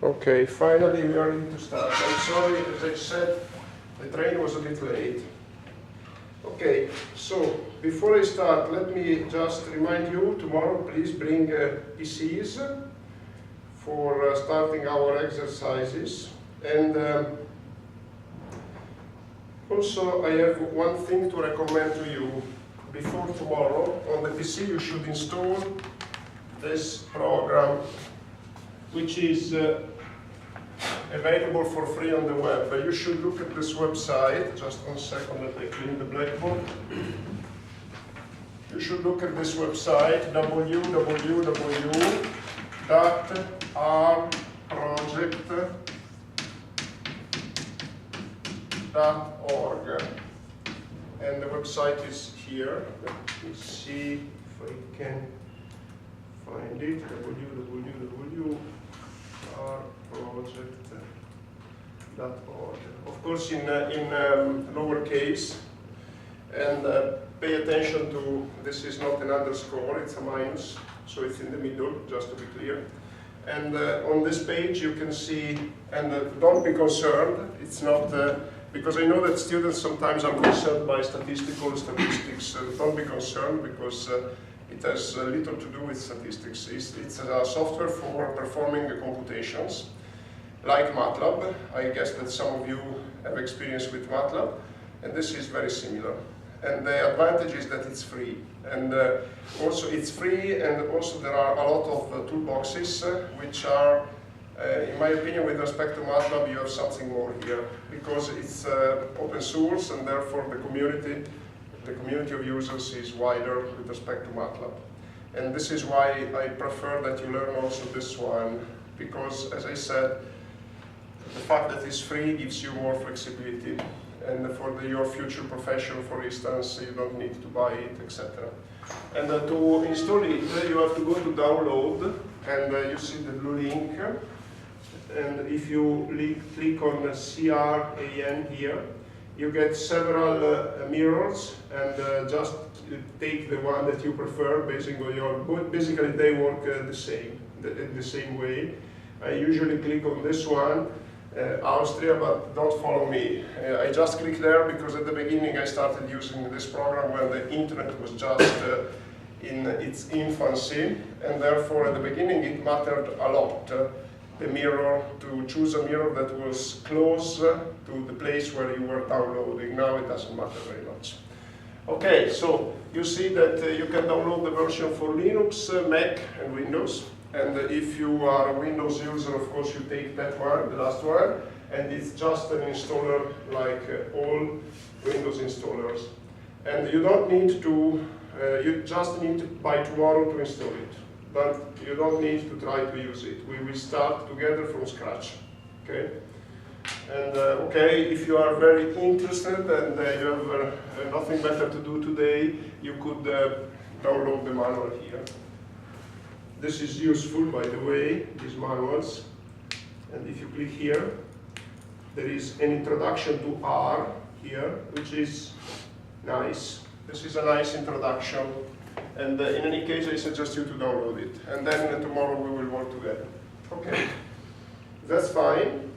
Okay, finally we are ready to start. I'm sorry, as I said, the train was a bit late. Okay, so before I start, let me just remind you, tomorrow please bring PCs for starting our exercises. And also I have one thing to recommend to you. Before tomorrow, on the PC you should install this program, which is available for free on the web. You should look at this website. Just 1 second, let me clean the blackboard. You should look at this website, www.rproject.org. And the website is here. Let me see if I can find it. www.rproject.org. Of course, in lowercase. And pay attention to, this is not an underscore, it's a minus, so it's in the middle, just to be clear. And on this page you can see, and don't be concerned, it's not, because I know that students sometimes are concerned by statistics. Don't be concerned, because it has little to do with statistics. It's a software for performing the computations, like MATLAB. I guess that some of you have experience with MATLAB, and this is very similar. And the advantage is that it's free. And also it's free, and also there are a lot of toolboxes which are, in my opinion, with respect to MATLAB, you have something more here, because it's open source, and therefore the community of users is wider with respect to MATLAB. And this is why I prefer that you learn also this one, because, as I said, the fact that it's free gives you more flexibility. And for your future profession, for instance, you don't need to buy it, etc. And to install it, you have to go to download, and you see the blue link. And if you click on CRAN here, you get several mirrors, and just take the one that you prefer based on your. Basically, they work the same way. I usually click on this one. Austria, but don't follow me. I just clicked there because at the beginning I started using this program when the internet was just in its infancy, and therefore at the beginning it mattered a lot, the mirror, to choose a mirror that was close to the place where you were downloading. Now it doesn't matter very much. Okay, so you see that you can download the version for Linux, Mac, and Windows. And if you are a Windows user, of course, you take that one, the last one, and it's just an installer like all Windows installers. And you don't need to, you just need to, by tomorrow, to install it. But you don't need to try to use it. We will start together from scratch, okay? And okay, if you are very interested and you have nothing better to do today, you could download the manual here. This is useful, by the way, these manuals. And if you click here, there is an introduction to R here, which is nice. This is a nice introduction. And in any case, I suggest you to download it. And then tomorrow we will work together. Okay, that's fine.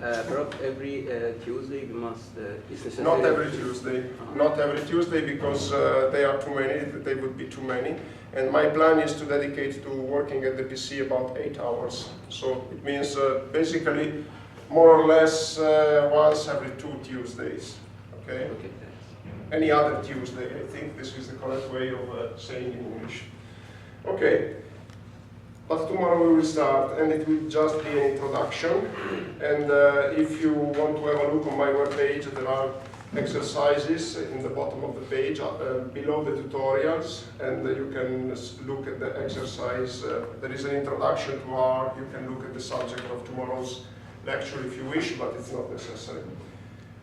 Perhaps every Tuesday we must, is necessary. Not every Tuesday. Not every Tuesday, because they are too many. They would be too many. And my plan is to dedicate to working at the PC about 8 hours. So it means basically more or less once every 2 Tuesdays. Okay? Okay. Any other Tuesday, I think this is the correct way of saying in English. Okay. But tomorrow we will start, and it will just be an introduction. And if you want to have a look on my webpage, there are exercises in the bottom of the page, below the tutorials, and you can look at the exercise. There is an introduction to R. You can look at the subject of tomorrow's lecture if you wish, but it's not necessary.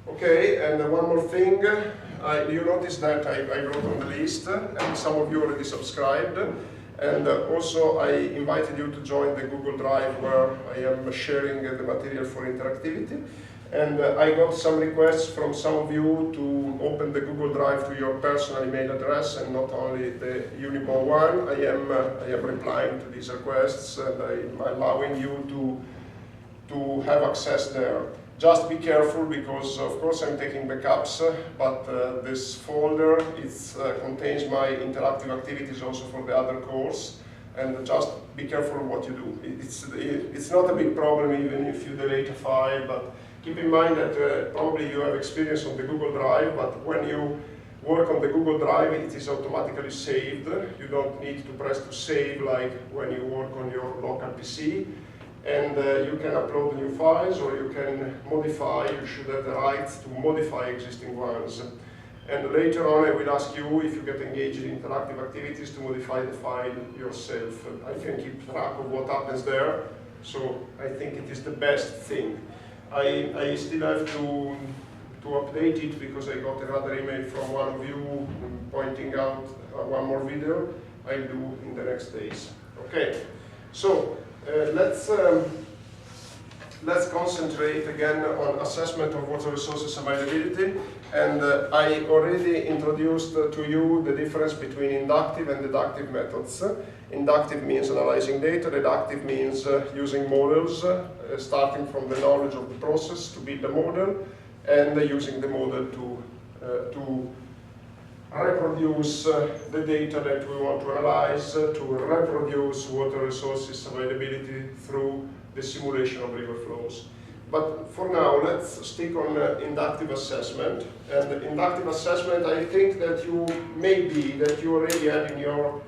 Okay, and one more thing. You notice that I wrote on the list, and some of you already subscribed. And also I invited you to join the Google Drive, where I am sharing the material for interactivity. And I got some requests from some of you to open the Google Drive to your personal email address and not only the Unibo one. I am replying to these requests, and I'm allowing you to to have access there. Just be careful because, of course, I'm taking backups, but this folder contains my interactive activities also for the other course, and just be careful what you do. It's not a big problem even if you delete a file, but keep in mind that probably you have experience on the Google Drive, but when you work on the Google Drive, it is automatically saved. You don't need to press to save like when you work on your local PC. And you can upload new files or you can modify. You should have the right to modify existing ones. And later on I will ask you, if you get engaged in interactive activities, to modify the file yourself. I can keep track of what happens there, so I think it is the best thing. I still have to update it because I got another email from one of you pointing out one more video. I'll do in the next days. Okay, so let's concentrate again on assessment of water resources availability. And I already introduced to you the difference between inductive and deductive methods. Inductive means analyzing data, deductive means using models, starting from the knowledge of the process to build a model, and using the model to reproduce the data that we want to analyze, to reproduce water resources availability through the simulation of river flows. But for now, let's stick on inductive assessment. And inductive assessment, I think that you already had in your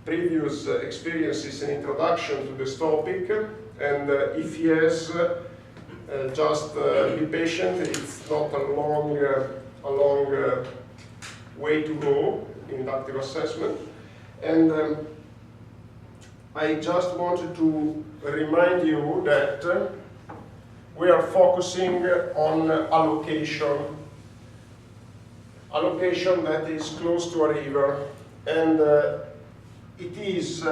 previous experiences an introduction to this topic. And if yes, just be patient. It's not a long way to go in inductive assessment. And I just wanted to remind you that we are focusing on allocation that is close to a river, and it is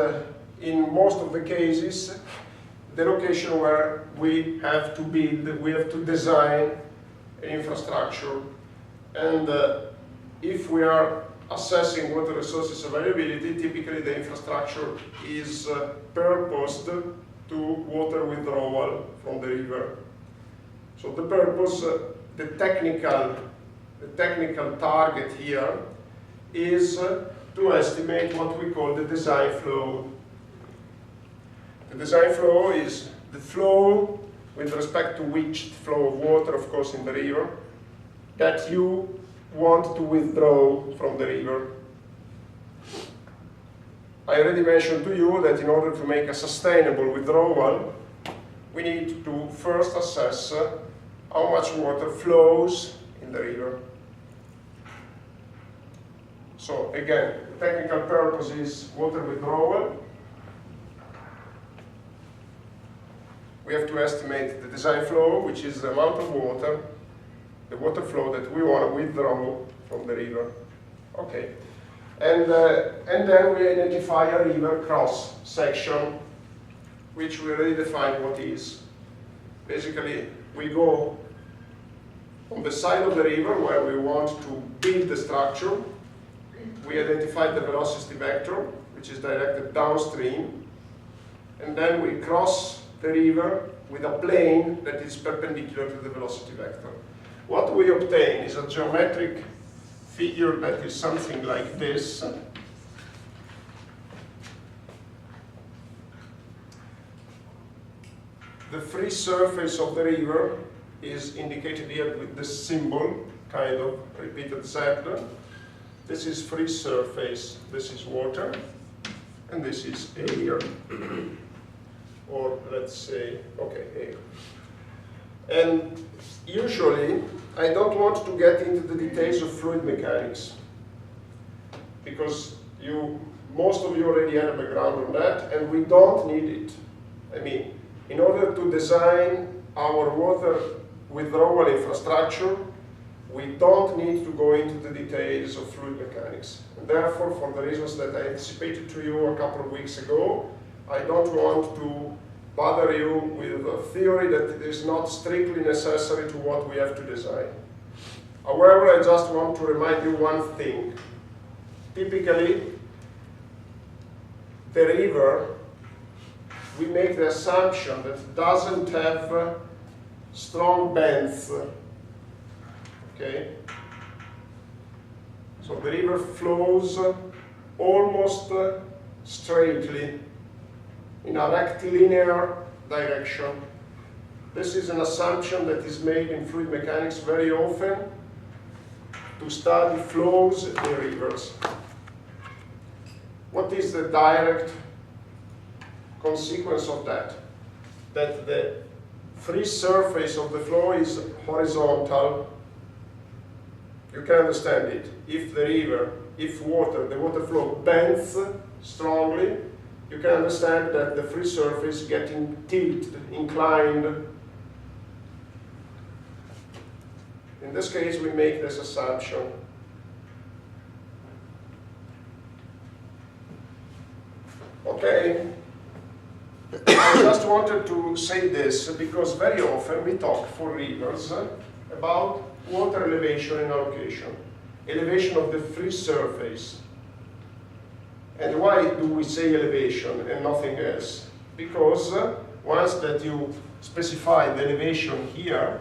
in most of the cases the location where we have to build, we have to design an infrastructure. And if we are assessing water resources availability, typically the infrastructure is purposed to water withdrawal from the river. So the purpose, the technical target here is to estimate what we call the design flow. The design flow is the flow with respect to which flow of water, of course, in the river, that you want to withdraw from the river. I already mentioned to you that in order to make a sustainable withdrawal, we need to first assess how much water flows in the river. So again, the technical purpose is water withdrawal. We have to estimate the design flow, which is the amount of water, the water flow that we want to withdraw from the river. Okay. And then we identify a river cross section, which we already defined what is. Basically, we go on the side of the river where we want to build the structure. We identify the velocity vector, which is directed downstream. And then we cross the river with a plane that is perpendicular to the velocity vector. What we obtain is a geometric figure that is something like this. The free surface of the river is indicated here with this symbol, kind of repeated Z. This is free surface, this is water, and this is air. Or let's say, okay, air. And usually, I don't want to get into the details of fluid mechanics, because most of you already have a background on that, and we don't need it. I mean, in order to design our water withdrawal infrastructure, we don't need to go into the details of fluid mechanics. And therefore, for the reasons that I anticipated to you a couple of weeks ago, I don't want to bother you with a theory that is not strictly necessary to what we have to design. However, I just want to remind you one thing. Typically, the river we make the assumption that it doesn't have strong bends. Okay? So the river flows almost straightly in a rectilinear direction. This is an assumption that is made in fluid mechanics very often to study flows in rivers. What is the direct consequence of that? That the free surface of the flow is horizontal. You can understand it. If the river, if the water flow bends strongly, you can understand that the free surface getting tilted, inclined. In this case, we make this assumption. Okay. I just wanted to say this because very often we talk for rivers about water elevation and allocation, elevation of the free surface. And why do we say elevation and nothing else? Because once that you specify the elevation here,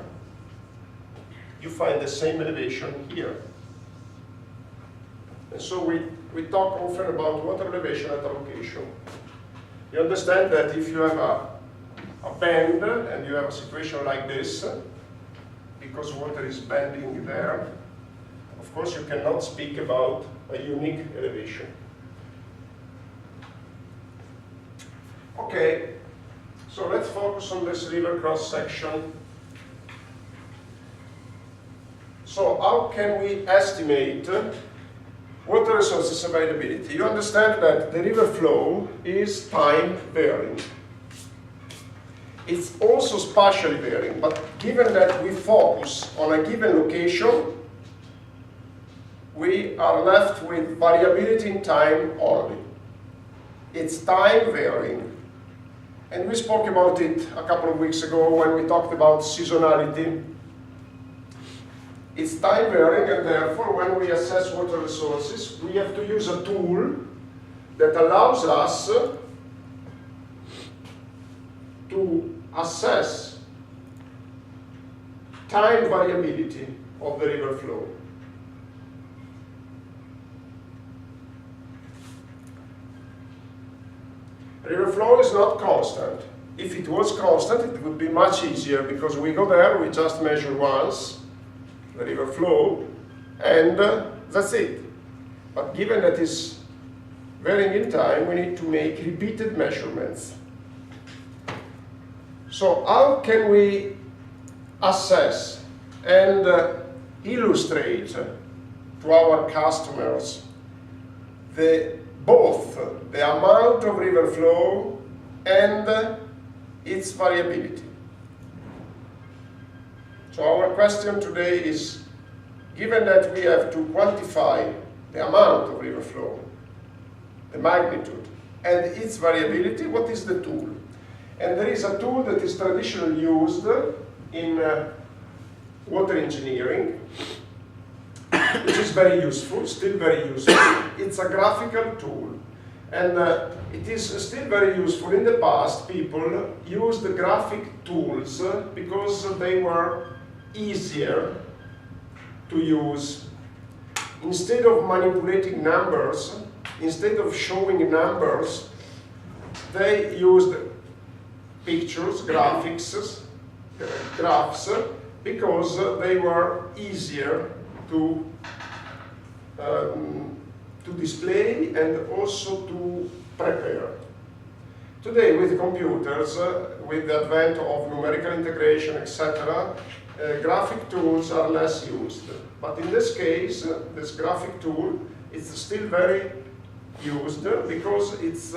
you find the same elevation here. And so we talk often about water elevation at allocation. You understand that if you have a bend and you have a situation like this, because water is bending there, of course you cannot speak about a unique elevation. Okay, so let's focus on this river cross-section. So how can we estimate water resources availability? You understand that the river flow is time varying. It's also spatially varying, but given that we focus on a given location, we are left with variability in time only. It's time varying. And we spoke about it a couple of weeks ago when we talked about seasonality. It's time varying, and therefore when we assess water resources, we have to use a tool that allows us to assess time variability of the river flow. River flow is not constant. If it was constant, it would be much easier because we go there, we just measure once the river flow, and that's it. But given that it's varying in time, we need to make repeated measurements. So how can we assess and illustrate to our customers both the amount of river flow and its variability? So our question today is, given that we have to quantify the amount of river flow, the magnitude, and its variability, what is the tool? And there is a tool that is traditionally used in water engineering, which is very useful, still very useful. It's a graphical tool. And it is still very useful. In the past, people used the graphic tools because they were easier to use. Instead of manipulating numbers, instead of showing numbers, they used pictures, graphics, graphs, because they were easier to display and also to prepare. Today, with computers, with the advent of numerical integration, etc., graphic tools are less used. But in this case, this graphic tool is still very used because it's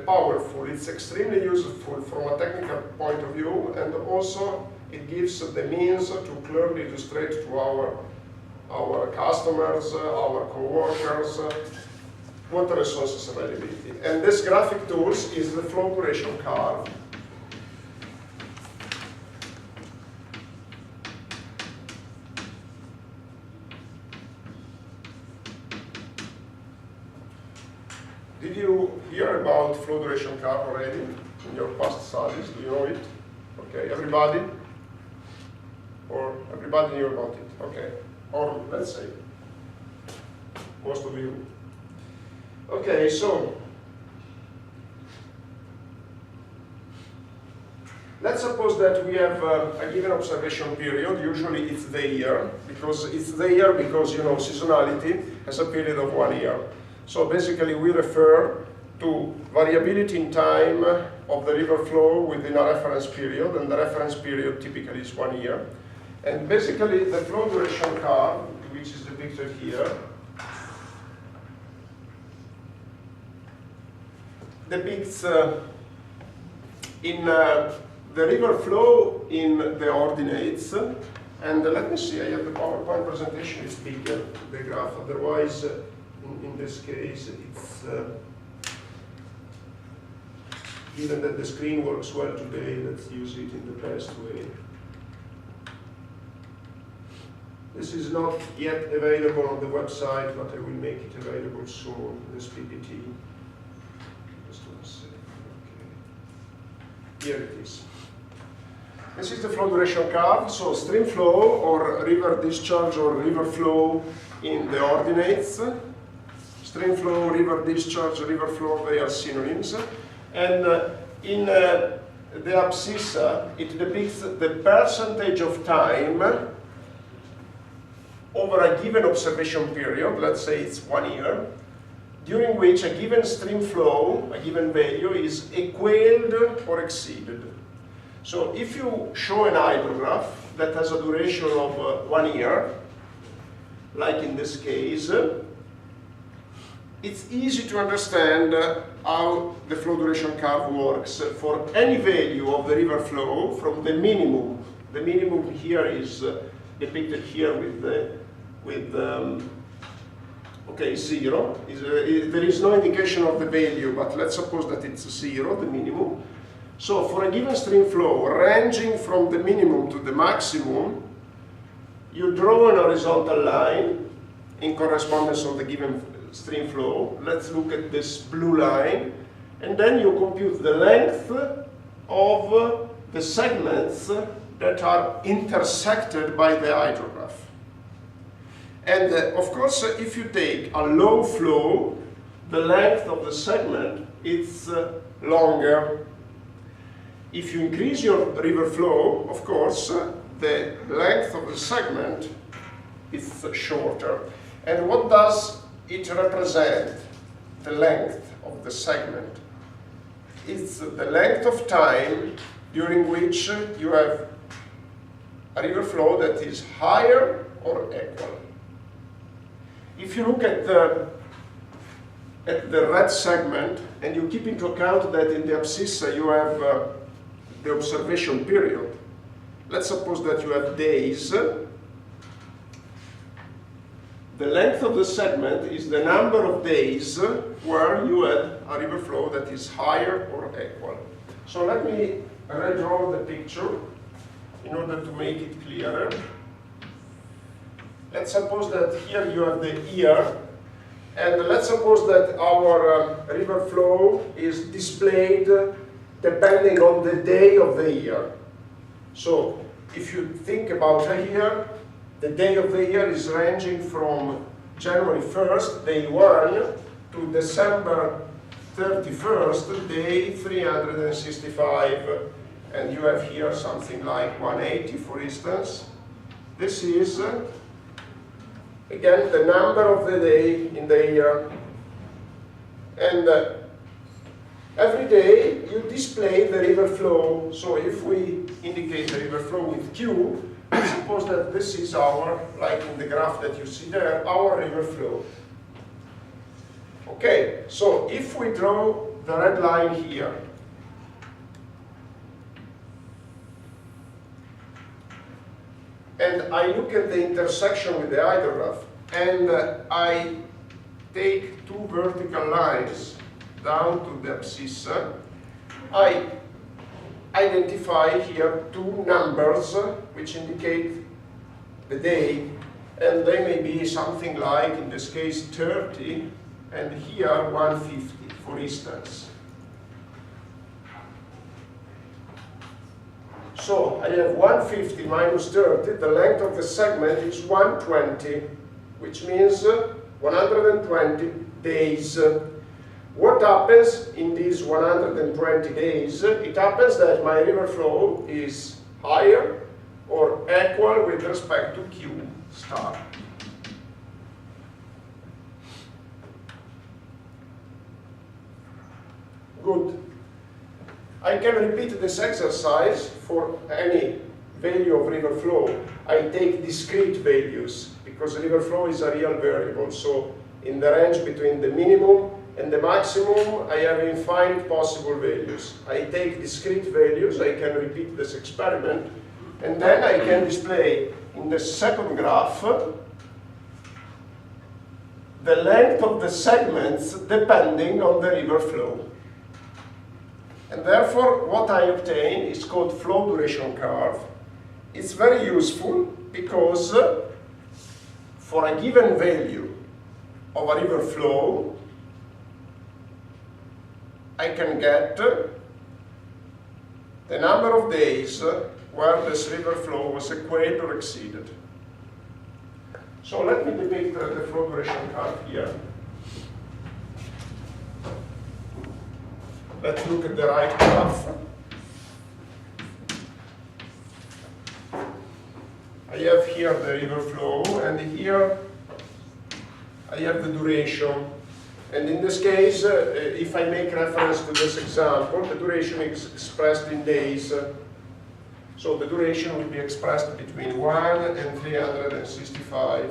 powerful. It's extremely useful from a technical point of view, and also it gives the means to clearly illustrate to our customers, our co-workers, water resources availability. And this graphic tools is the flow duration curve. Did you hear about flow duration curve already in your past studies? Do you know it? Okay, everybody? Or everybody knew about it? Okay, or let's say, most of you. Okay, so, let's suppose that we have a given observation period. Usually it's the year, because you know seasonality has a period of 1 year. So basically we refer to variability in time of the river flow within a reference period, and the reference period typically is 1 year. And basically the flow duration curve, which is depicted here, depicts in the river flow in the ordinates. And let me see, I have the PowerPoint presentation is bigger, the graph, otherwise in this case it's given that the screen works well today, let's use it in the best way. This is not yet available on the website, but I will make it available soon, this PPT. Just one second, okay. Here it is. This is the flow duration curve, so stream flow or river discharge or river flow in the ordinates. Stream flow, river discharge, river flow, they are synonyms. And in the abscissa, it depicts the percentage of time over a given observation period, let's say it's 1 year, during which a given stream flow, a given value, is equaled or exceeded. So if you show an hydrograph that has a duration of 1 year, like in this case, it's easy to understand how the flow duration curve works for any value of the river flow from the minimum. The minimum here is depicted here with 0. There is no indication of the value, but let's suppose that it's 0, the minimum. So for a given stream flow ranging from the minimum to the maximum, you draw an horizontal line in correspondence of the given stream flow. Let's look at this blue line, and then you compute the length of the segments that are intersected by the hydrograph. And of course, if you take a low flow, the length of the segment is longer. If you increase your river flow, of course, the length of the segment is shorter. And what does it represent, the length of the segment? It's the length of time during which you have a river flow that is higher or equal. If you look at the red segment, and you keep into account that in the abscissa you have the observation period, let's suppose that you have days. The length of the segment is the number of days where you had a river flow that is higher or equal. So let me redraw the picture in order to make it clearer. Let's suppose that here you have the year, and let's suppose that our river flow is displayed depending on the day of the year. So if you think about a year, the day of the year is ranging from January 1st, day 1, to December 31st, day 365. And you have here something like 180, for instance. This is, again, the number of the day in the year. And every day you display the river flow. So if we indicate the river flow with Q, suppose that this is our, like in the graph that you see there, our river flow. Okay, so if we draw the red line here, and I look at the intersection with the hydrograph, and I take two vertical lines down to the abscissa, I identify here two numbers which indicate the day, and they may be something like, in this case, 30, and here 150. for instance. So I have 150 minus 30, the length of the segment is 120, which means 120 days. What happens in these 120 days? It happens that my river flow is higher or equal with respect to Q star. Good. I can repeat this exercise for any value of river flow. I take discrete values because river flow is a real variable. So in the range between the minimum and the maximum, I have infinite possible values. I take discrete values, I can repeat this experiment, and then I can display in the second graph the length of the segments depending on the river flow. And therefore, what I obtain is called flow duration curve. It's very useful because for a given value of a river flow, I can get the number of days where this river flow was equator exceeded. So let me depict the flow duration curve here. Let's look at the right graph. I have here the river flow, and here I have the duration. And in this case, if I make reference to this example, the duration is expressed in days. So the duration will be expressed between 1 and 365.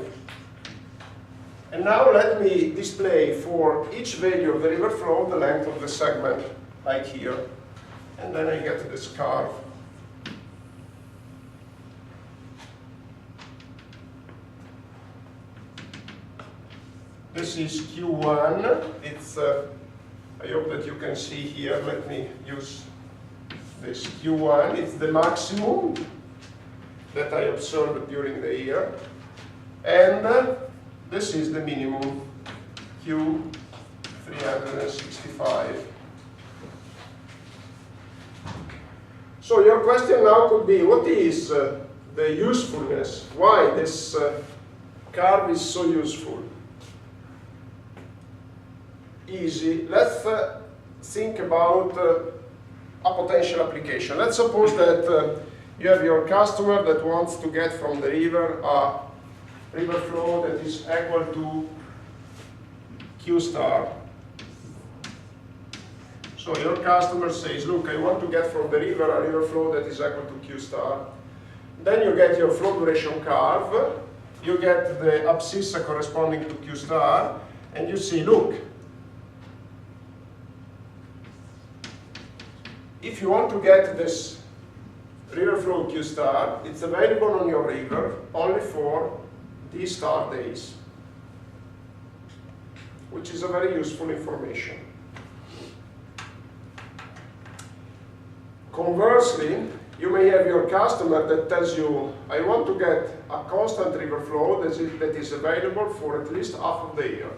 And now let me display for each value of the river flow the length of the segment, like here. And then I get this curve. This is Q1. It's, I hope that you can see here. Let me use this Q1. It's the maximum that I observed during the year. And this is the minimum, Q365. So your question now could be, what is the usefulness? Why this curve is so useful? Easy. Let's think about a potential application. Let's suppose that you have your customer that wants to get from the river a river flow that is equal to Q star. So your customer says, look, I want to get from the river a river flow that is equal to Q star. Then you get your flow duration curve, you get the abscissa corresponding to Q star, and you see, look, if you want to get this river flow Q star, it's available on your river only for D star days, which is a very useful information. Conversely, you may have your customer that tells you, I want to get a constant river flow that is available for at least half of the year.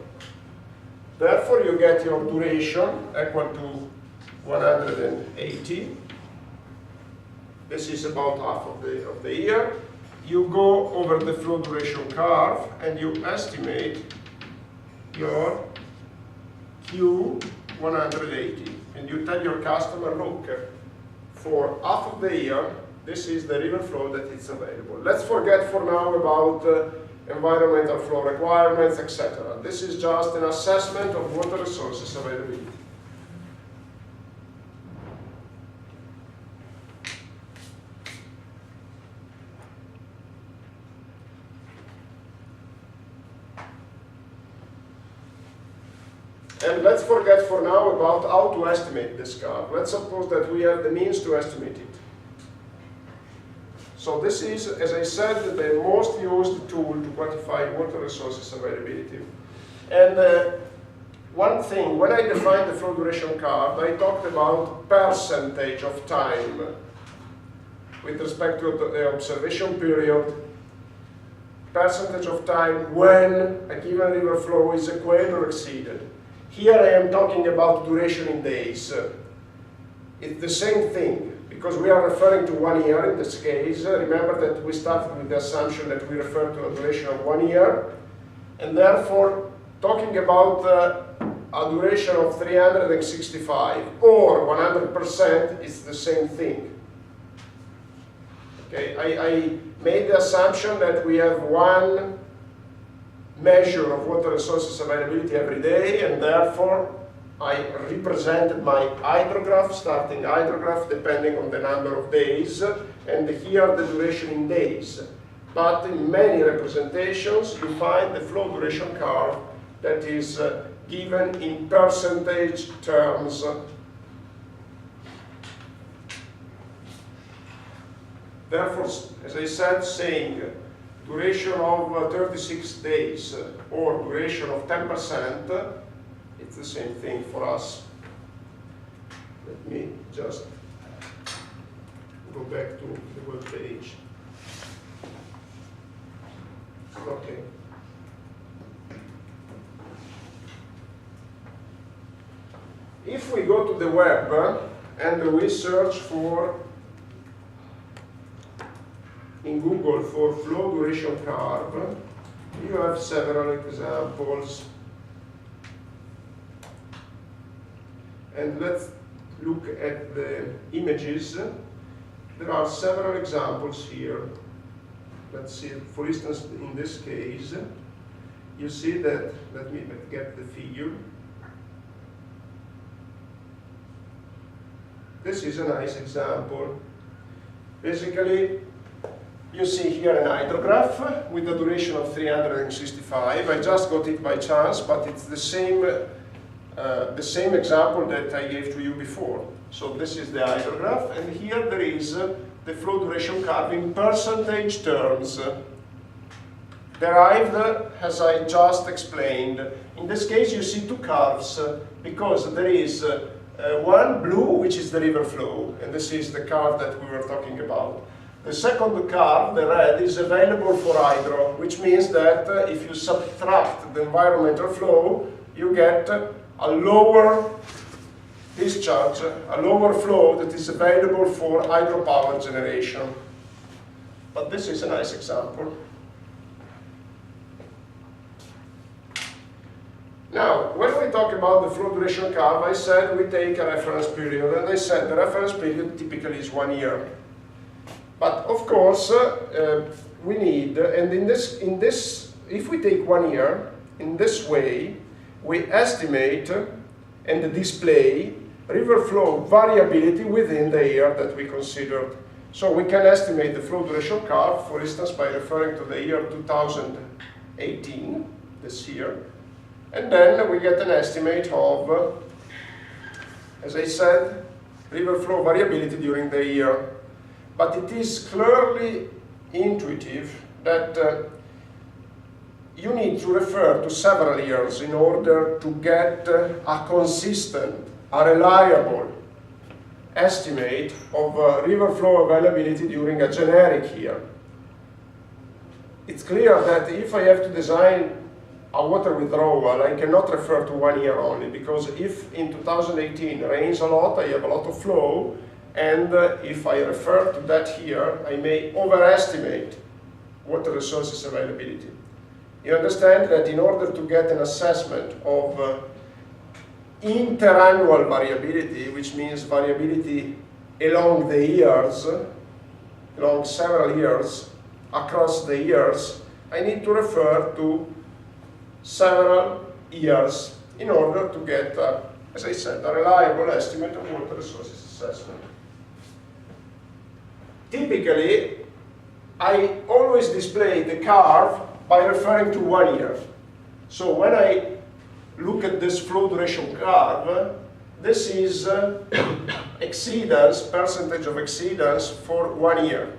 Therefore, you get your duration equal to 180. This is about half of the year. You go over the flow duration curve and you estimate your Q180. And you tell your customer, look, for half of the year, this is the river flow that is available. Let's forget for now about environmental flow requirements, etc. This is just an assessment of water resources availability. And let's forget for now about how to estimate this curve. Let's suppose that we have the means to estimate it. So this is, as I said, the most used tool to quantify water resources availability. And one thing, when I defined the flow duration curve, I talked about percentage of time with respect to the observation period, percentage of time when a given river flow is equator exceeded. Here I am talking about duration in days. It's the same thing, because we are referring to 1 year in this case. Remember that we started with the assumption that we refer to a duration of 1 year, and therefore talking about a duration of 365 or 100% is the same thing. Okay, I made the assumption that we have one measure of water resources availability every day, and therefore I represented my hydrograph, starting hydrograph, depending on the number of days, and here the duration in days. But in many representations, you find the flow duration curve that is given in percentage terms. Therefore, as I said, saying duration of 36 days or duration of 10%, it's the same thing for us. Let me just go back to the web page. Okay. If we go to the web and we search for, in Google, for flow duration curve, you have several examples. And let's look at the images. There are several examples here. Let's see, for instance, in this case, you see that, let me get the figure. This is a nice example. Basically, you see here an hydrograph with a duration of 365. I just got it by chance, but it's the same example that I gave to you before. So this is the hydrograph, and here there is the flow duration curve in percentage terms, derived as I just explained. In this case, you see two curves, because there is one blue, which is the river flow, and this is the curve that we were talking about. The second curve, the red, is available for hydro, which means that if you subtract the environmental flow, you get a lower discharge, a lower flow that is available for hydropower generation. But this is a nice example. Now, when we talk about the flow duration curve, I said we take a reference period, and I said the reference period typically is 1 year. But of course, we need, and if we take 1 year, in this way, we estimate and display river flow variability within the year that we considered. So we can estimate the flow duration curve, for instance, by referring to the year 2018, this year, and then we get an estimate of, as I said, river flow variability during the year. But it is clearly intuitive that you need to refer to several years in order to get a consistent, a reliable estimate of river flow availability during a generic year. It's clear that if I have to design a water withdrawal, I cannot refer to 1 year only, because if in 2018 rains a lot, I have a lot of flow, and if I refer to that here, I may overestimate water resources availability. You understand that in order to get an assessment of interannual variability, which means variability along the years, along several years, across the years, I need to refer to several years in order to get, as I said, a reliable estimate of water resources assessment. Typically, I always display the curve by referring to 1 year. So when I look at this flow duration curve, this is exceedance, percentage of exceedance for 1 year.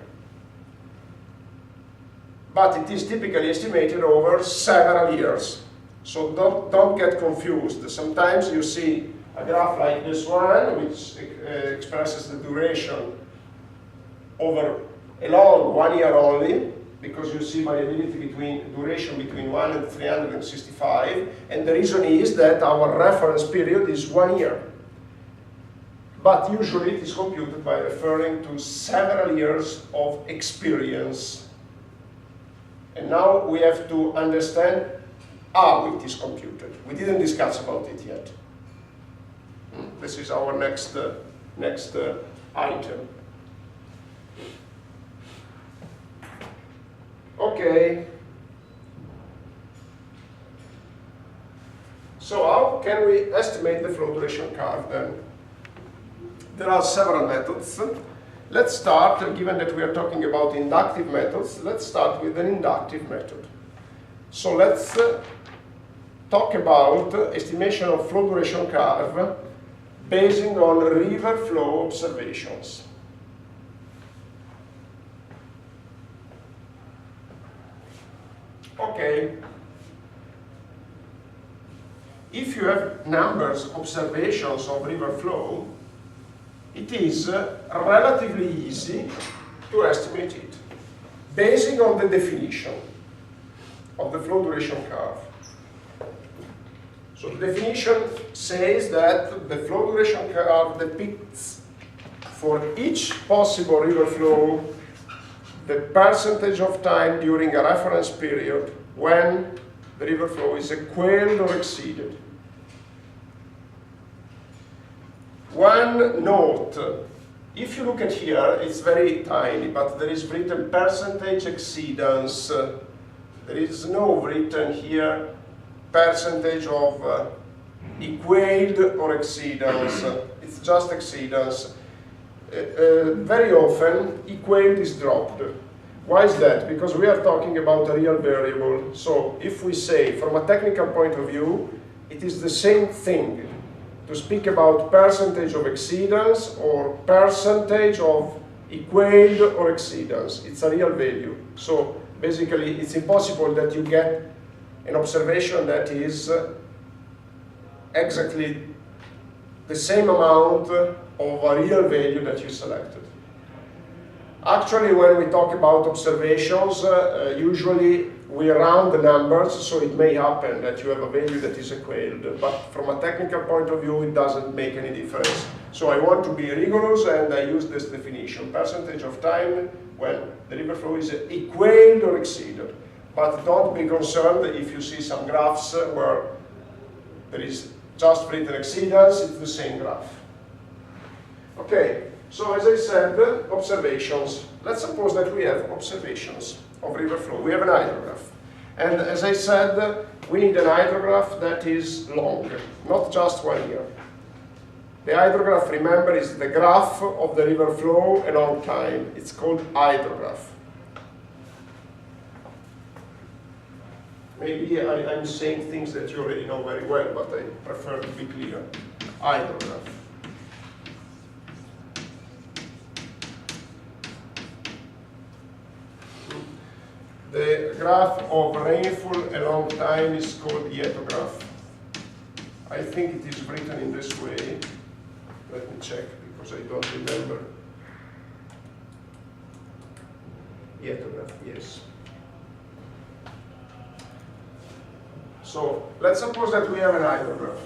But it is typically estimated over several years. So don't get confused. Sometimes you see a graph like this one, which expresses the duration over a long 1 year only, because you see variability between duration between 1 and 365, and the reason is that our reference period is 1 year. But usually it is computed by referring to several years of experience. And now we have to understand how it is computed. We didn't discuss about it yet. This is our next item. Okay. So how can we estimate the flow duration curve then? There are several methods. Let's start, given that we are talking about inductive methods, let's start with an inductive method. So let's talk about estimation of flow duration curve based on river flow observations. Okay. If you have numbers, observations of river flow, it is relatively easy to estimate it, based on the definition of the flow duration curve. So the definition says that the flow duration curve depicts for each possible river flow the percentage of time during a reference period when the river flow is equaled or exceeded. One note, if you look at here, it's very tiny, but there is written percentage exceedance. There is no written here percentage of equaled or exceedance. It's just exceedance. Very often, equaled is dropped. Why is that? Because we are talking about a real variable. So if we say, from a technical point of view, it is the same thing to speak about percentage of exceedance or percentage of equaled or exceedance. It's a real value. So basically, it's impossible that you get an observation that is exactly the same amount of a real value that you selected. Actually, when we talk about observations, usually we round the numbers, so it may happen that you have a value that is equaled, but from a technical point of view, it doesn't make any difference. So I want to be rigorous, and I use this definition, percentage of time when the river flow is equaled or exceeded. But don't be concerned if you see some graphs where there is just written exceedance, it's the same graph. Okay, so as I said, observations. Let's suppose that we have observations of river flow. We have an hydrograph. And as I said, we need an hydrograph that is long, not just 1 year. The hydrograph, remember, is the graph of the river flow along time. It's called hydrograph. Maybe I'm saying things that you already know very well, but I prefer to be clear. Hydrograph. The graph of rainfall along time is called hyetograph. I think it is written in this way. Let me check because I don't remember. Hyetograph, yes. So let's suppose that we have an hydrograph,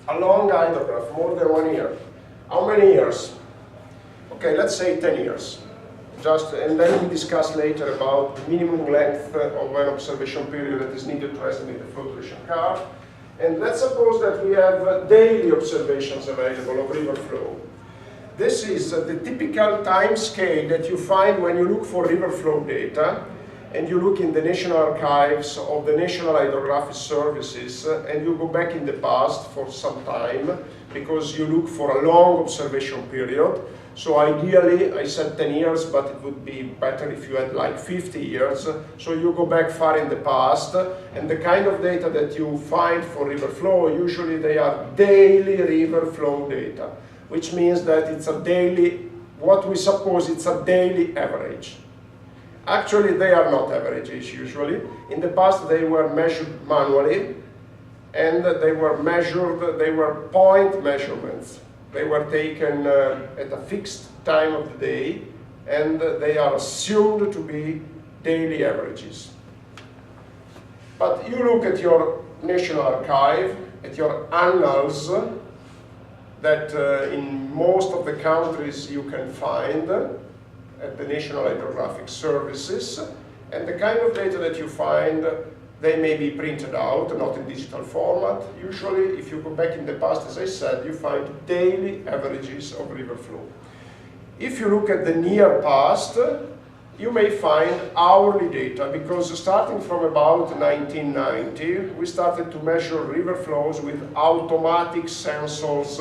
a long hydrograph, more than 1 year. How many years? Okay, let's say 10 years. And then we discuss later about the minimum length of an observation period that is needed to estimate the flow duration curve. And let's suppose that we have daily observations available of river flow. This is the typical time scale that you find when you look for river flow data, and you look in the National Archives of the National Hydrographic Services, and you go back in the past for some time, because you look for a long observation period. So ideally, I said 10 years, but it would be better if you had like 50 years. So you go back far in the past, and the kind of data that you find for river flow, usually they are daily river flow data, which means that it's a daily, what we suppose it's a daily average. Actually, they are not averages usually. In the past, they were measured manually, and they were measured, they were point measurements. They were taken at a fixed time of the day, and they are assumed to be daily averages. But you look at your National Archive, at your annals, that in most of the countries you can find at the National Hydrographic Services, and the kind of data that you find, they may be printed out, not in digital format. Usually, if you go back in the past, as I said, you find daily averages of river flow. If you look at the near past, you may find hourly data, because starting from about 1990, we started to measure river flows with automatic sensors.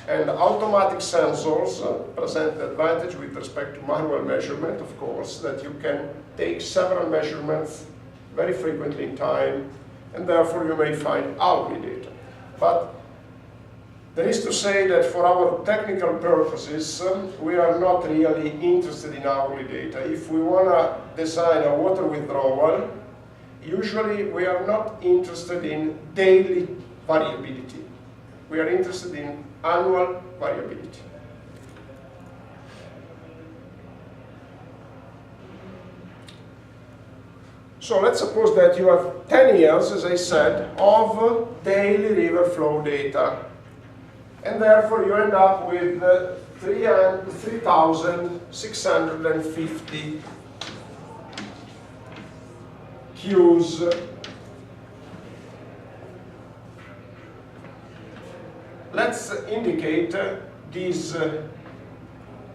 And automatic sensors present the advantage with respect to manual measurement, of course, that you can take several measurements very frequently in time, and therefore you may find hourly data. But there is to say that for our technical purposes, we are not really interested in hourly data. If we want to design a water withdrawal, usually we are not interested in daily variability. We are interested in annual variability. So let's suppose that you have 10 years, as I said, of daily river flow data. And therefore you end up with 3,650 Qs. Let's indicate these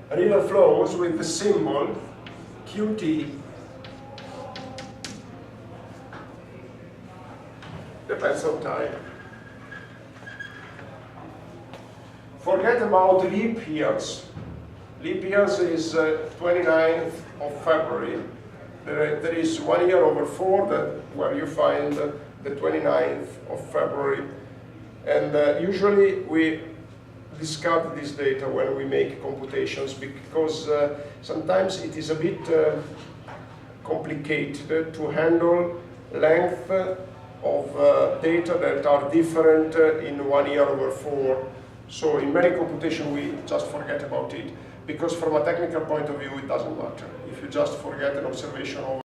river flows with the symbol Qt. Depends on time. Forget about leap years. Leap years is 29th of February. There is 1 year over 4 where you find the 29th of February. And usually we discard this data when we make computations, because sometimes it is a bit complicated to handle length of data that are different in 1 year over 4. So in many computations we just forget about it, because from a technical point of view it doesn't matter. If you just forget an observation over